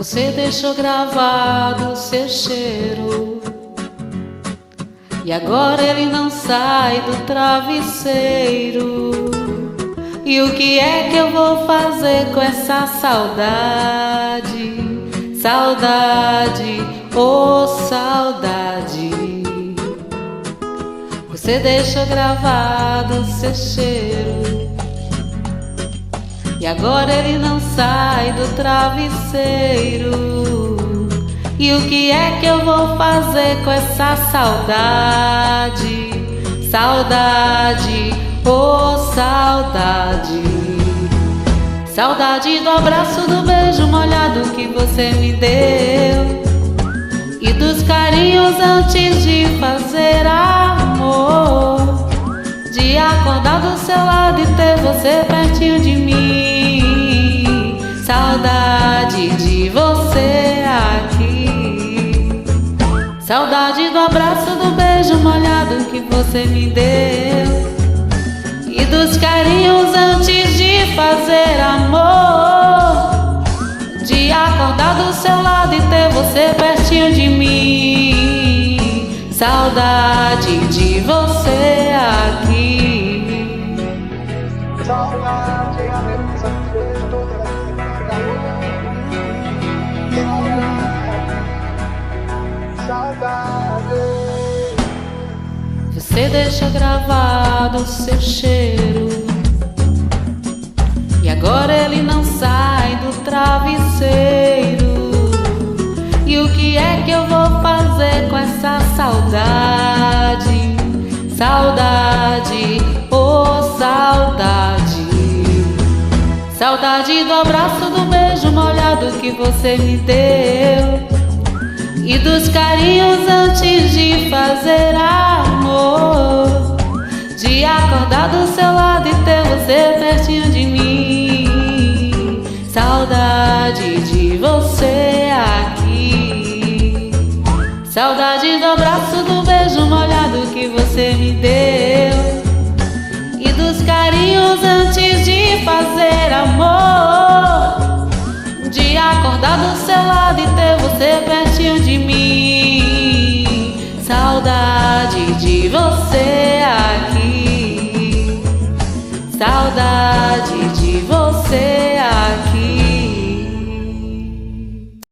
Você deixou gravado seu cheiro e agora ele não sai do travesseiro. E o que é que eu vou fazer com essa saudade? Saudade, oh saudade. Você deixou gravado seu cheiro e agora ele não sai do travesseiro. E o que é que eu vou fazer com essa saudade? Saudade, oh saudade. Saudade do abraço, do beijo molhado que você me deu e dos carinhos antes de fazer amor, de acordar do seu lado e ter você pertinho de mim. Saudade de você aqui. Saudade do abraço, do beijo molhado que você me deu e dos carinhos antes de fazer amor, de acordar do seu lado e ter você pertinho de mim. Saudade de você aqui. Saudade, saudade. Você deixa gravado o seu cheiro e agora ele não sai do travesseiro. E o que é que eu vou fazer com essa saudade? Saudade, oh saudade. Saudade do abraço, do beijo molhado que você me deu e dos carinhos antes de fazer amor, de acordar do seu lado e ter você pertinho de mim. Saudade de você aqui. Saudade do abraço, do beijo molhado que você me deu e dos carinhos antes de fazer amor, de acordar do seu lado e ter você